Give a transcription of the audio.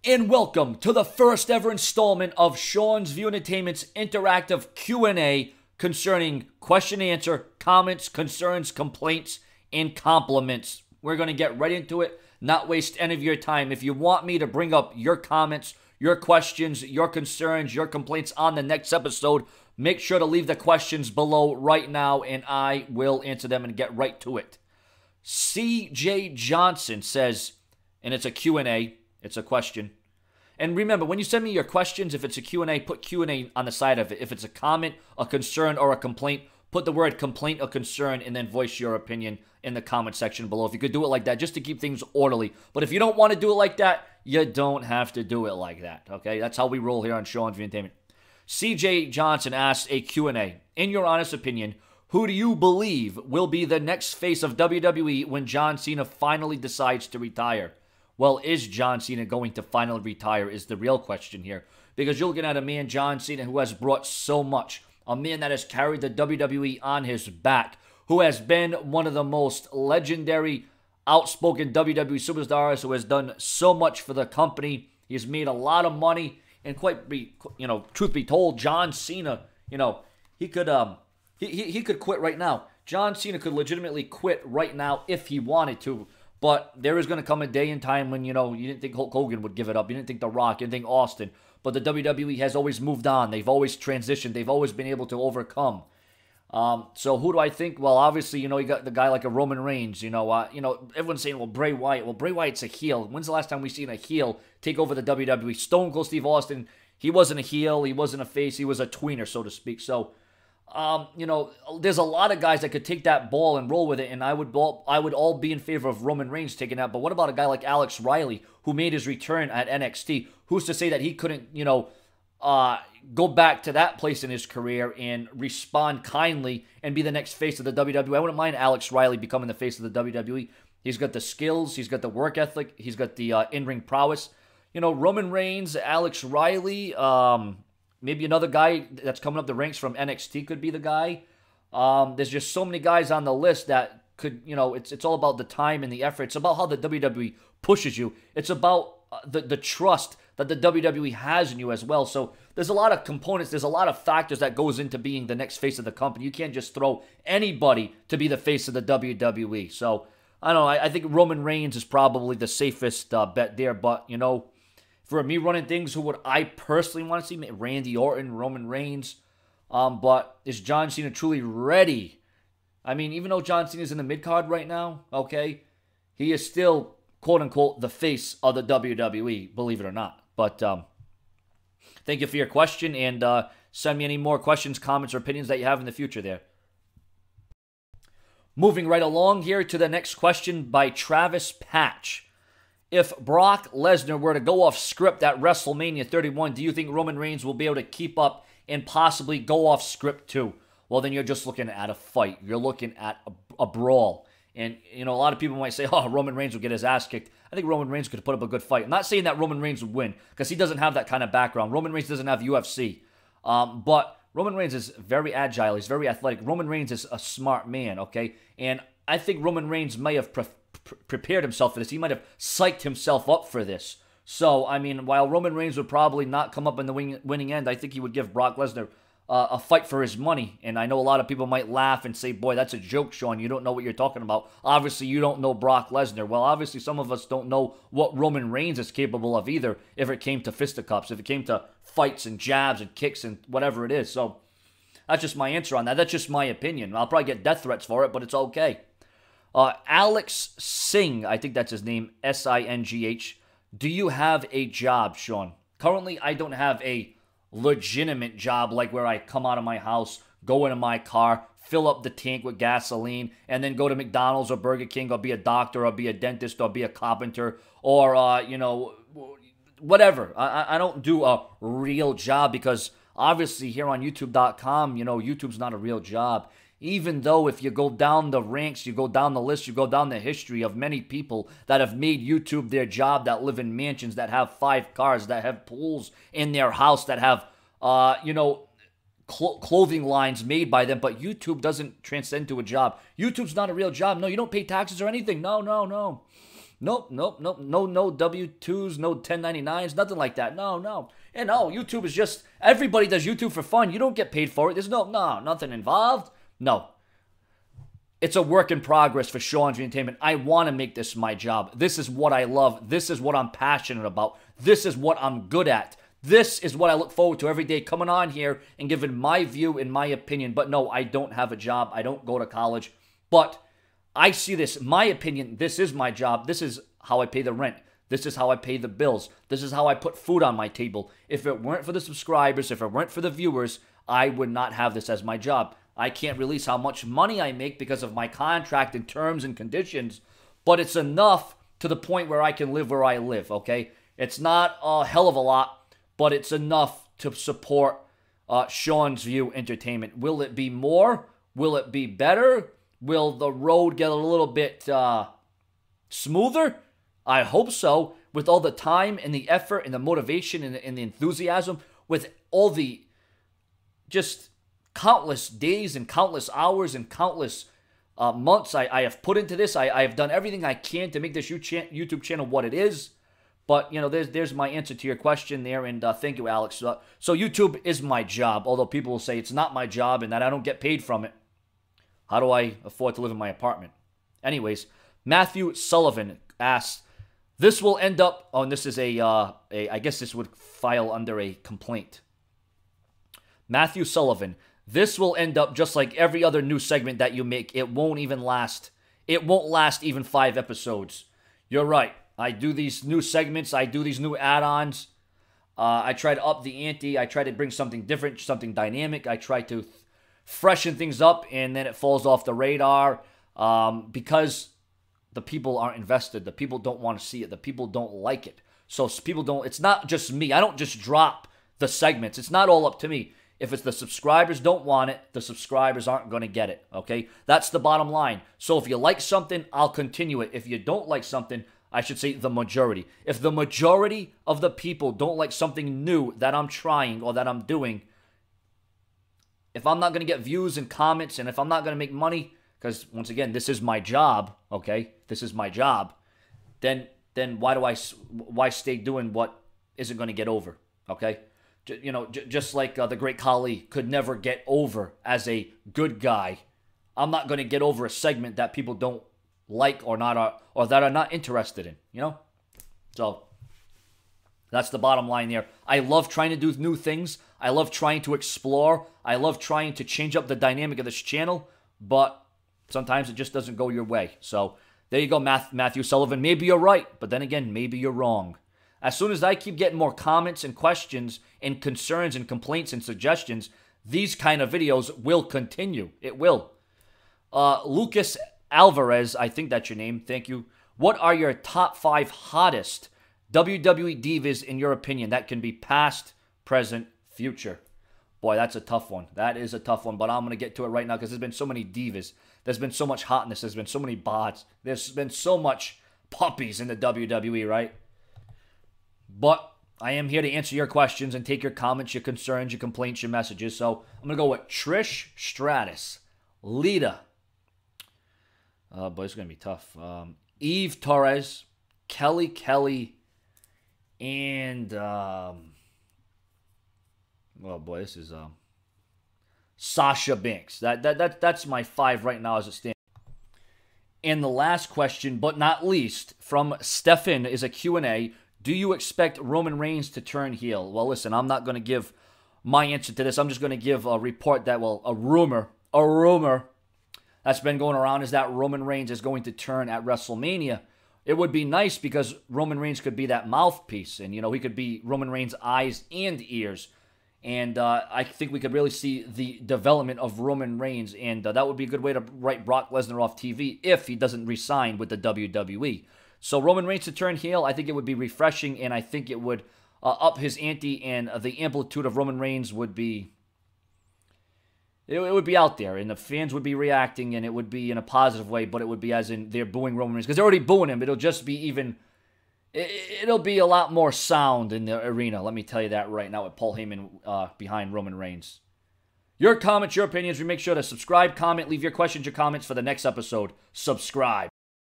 And welcome to the first ever installment of Sean's View Entertainment's interactive Q&A concerning question and answer, comments, concerns, complaints, and compliments. We're going to get right into it, not waste any of your time. If you want me to bring up your comments, your questions, your concerns, your complaints on the next episode, make sure to leave the questions below right now and I will answer them and get right to it. CJ Johnson says, and it's a Q&A, it's a question. And remember, when you send me your questions, if it's a Q&A, put Q&A on the side of it. If it's a comment, a concern, or a complaint, put the word complaint or concern and then voice your opinion in the comment section below. If you could do it like that, just to keep things orderly. But if you don't want to do it like that, you don't have to do it like that, okay? That's how we roll here on Sean's View Entertainment. CJ Johnson asks a Q&A. In your honest opinion, who do you believe will be the next face of WWE when John Cena finally decides to retire? Well, is John Cena going to finally retire is the real question here. Because you're looking at a man, John Cena, who has brought so much. A man that has carried the WWE on his back. Who has been one of the most legendary, outspoken WWE superstars. Who has done so much for the company. He's made a lot of money. And truth be told, John Cena, he could he could quit right now. John Cena could legitimately quit right now if he wanted to. But there is going to come a day and time when, you didn't think Hulk Hogan would give it up. You didn't think The Rock. You didn't think Austin. But the WWE has always moved on. They've always transitioned. They've always been able to overcome. So who do I think? Well, obviously, you got the guy like a Roman Reigns. Everyone's saying, well, Bray Wyatt. Well, Bray Wyatt's a heel. When's the last time we've seen a heel take over the WWE? Stone Cold Steve Austin, he wasn't a heel. He wasn't a face. He was a tweener, so to speak. So, there's a lot of guys that could take that ball and roll with it, and I would all be in favor of Roman Reigns taking that. But what about a guy like Alex Riley, who made his return at NXT? Who's to say that he couldn't, go back to that place in his career and respond kindly and be the next face of the WWE? I wouldn't mind Alex Riley becoming the face of the WWE. He's got the skills, he's got the work ethic, he's got the in-ring prowess. Roman Reigns, Alex Riley, maybe another guy that's coming up the ranks from NXT could be the guy. There's just so many guys on the list that could, it's all about the time and the effort. It's about how the WWE pushes you. It's about the trust that the WWE has in you as well. So there's a lot of components. There's a lot of factors that goes into being the next face of the company. You can't just throw anybody to be the face of the WWE. So, I don't know. I think Roman Reigns is probably the safest bet there. But, for me running things, who would I personally want to see? Randy Orton, Roman Reigns. But is John Cena truly ready? I mean, even though John Cena is in the mid-card right now, okay, he is still, quote-unquote, the face of the WWE, believe it or not. But thank you for your question, and send me any more questions, comments, or opinions that you have in the future there. Moving right along here to the next question by Travis Patch. If Brock Lesnar were to go off script at WrestleMania 31, do you think Roman Reigns will be able to keep up and possibly go off script too? Well, then you're just looking at a fight. You're looking at a brawl. And, a lot of people might say, oh, Roman Reigns will get his ass kicked. I think Roman Reigns could put up a good fight. I'm not saying that Roman Reigns would win, because he doesn't have that kind of background. Roman Reigns doesn't have UFC. But Roman Reigns is very agile. He's very athletic. Roman Reigns is a smart man, okay? And I think Roman Reigns may have prepared himself for this. He might have psyched himself up for this. So, I mean, while Roman Reigns would probably not come up in the winning end, I think he would give Brock Lesnar a fight for his money. And I know a lot of people might laugh and say, boy, that's a joke, Sean. You don't know what you're talking about. Obviously, you don't know Brock Lesnar. Well, obviously, some of us don't know what Roman Reigns is capable of either if it came to fisticuffs, if it came to fights and jabs and kicks and whatever it is. So, that's just my answer on that. That's just my opinion. I'll probably get death threats for it, but it's okay. Alex Singh, I think that's his name, S-I-N-G-H. Do you have a job, Sean? Currently, I don't have a legitimate job like where I come out of my house, go into my car, fill up the tank with gasoline, and then go to McDonald's or Burger King or be a doctor or be a dentist or be a carpenter or, whatever. I don't do a real job because obviously here on YouTube.com, YouTube's not a real job. Even though if you go down the ranks, you go down the list, you go down the history of many people that have made YouTube their job, that live in mansions, that have 5 cars, that have pools in their house, that have, clothing lines made by them, but YouTube doesn't transcend to a job. YouTube's not a real job. No, you don't pay taxes or anything. No. Nope, nope, nope. No W-2s, no 1099s, nothing like that. No, no. And no, YouTube is just, everybody does YouTube for fun. You don't get paid for it. There's nothing involved. No. It's a work in progress for Sean's Entertainment. I want to make this my job. This is what I love. This is what I'm passionate about. This is what I'm good at. This is what I look forward to every day, coming on here and giving my view and my opinion. But no, I don't have a job. I don't go to college. But I see this, my opinion, this is my job. This is how I pay the rent. This is how I pay the bills. This is how I put food on my table. If it weren't for the subscribers, if it weren't for the viewers, I would not have this as my job. I can't release how much money I make because of my contract and terms and conditions, but it's enough to the point where I can live where I live, okay? It's not a hell of a lot, but it's enough to support Sean's View Entertainment. Will it be more? Will it be better? Will the road get a little bit smoother? I hope so. With all the time and the effort and the motivation and the enthusiasm, with all the just countless days and countless hours and countless months I have put into this. I have done everything I can to make this YouTube channel what it is. But, you know, there's my answer to your question there, and thank you, Alex. So YouTube is my job, although people will say it's not my job and that I don't get paid from it. How do I afford to live in my apartment? Anyways, Matthew Sullivan asks, this will end up, oh, and this is I guess this would file under a complaint. Matthew Sullivan, this will end up just like every other new segment that you make. It won't even last. It won't last even 5 episodes. You're right. I do these new segments. I do these new add-ons. I try to up the ante. I try to bring something different, something dynamic. I try to freshen things up, and then it falls off the radar because the people aren't invested. The people don't want to see it. The people don't like it. So people don't, it's not just me. I don't just drop the segments. It's not all up to me. If it's the subscribers don't want it, the subscribers aren't going to get it, okay? That's the bottom line. So if you like something, I'll continue it. If you don't like something, I should say the majority. If the majority of the people don't like something new that I'm trying or that I'm doing, if I'm not going to get views and comments, and if I'm not going to make money, because once again, this is my job, okay? This is my job. Then why stay doing what isn't going to get over, okay? You know, just like the great Khali could never get over as a good guy, I'm not going to get over a segment that people don't like or that are not interested in, you know? So that's the bottom line there. I love trying to do new things. I love trying to explore. I love trying to change up the dynamic of this channel, but sometimes it just doesn't go your way. So there you go, Matthew Sullivan. Maybe you're right, but then again, maybe you're wrong. As soon as I keep getting more comments and questions and concerns and complaints and suggestions, these kind of videos will continue. It will. Lucas Alvarez, I think that's your name. Thank you. What are your top 5 hottest WWE divas in your opinion? That can be past, present, future. Boy, that's a tough one. That is a tough one, but I'm going to get to it right now because there's been so many divas. There's been so much hotness. There's been so many bots. There's been so much puppies in the WWE, right? But I am here to answer your questions and take your comments, your concerns, your complaints, your messages. So I'm going to go with Trish Stratus, Lita. Boy, it's going to be tough. Eve Torres, Kelly, and oh boy, this is Sasha Banks. That's my 5 right now as it stands. And the last question, but not least, from Stefan is a Q&A. Do you expect Roman Reigns to turn heel? Well, listen, I'm not going to give my answer to this. I'm just going to give a report that, well, a rumor that's been going around is that Roman Reigns is going to turn at WrestleMania. It would be nice because Roman Reigns could be that mouthpiece, and, you know, he could be Roman Reigns' eyes and ears. And I think we could really see the development of Roman Reigns, and that would be a good way to write Brock Lesnar off TV if he doesn't re-sign with the WWE. So Roman Reigns to turn heel, I think it would be refreshing, and I think it would up his ante, and the amplitude of Roman Reigns would be, it would be out there, and the fans would be reacting, and it would be in a positive way, but it would be as in they're booing Roman Reigns, because they're already booing him. It'll just be even, it'll be a lot more sound in the arena, let me tell you that right now, with Paul Heyman behind Roman Reigns. Your comments, your opinions, make sure to subscribe, comment, leave your questions, your comments for the next episode. Subscribe.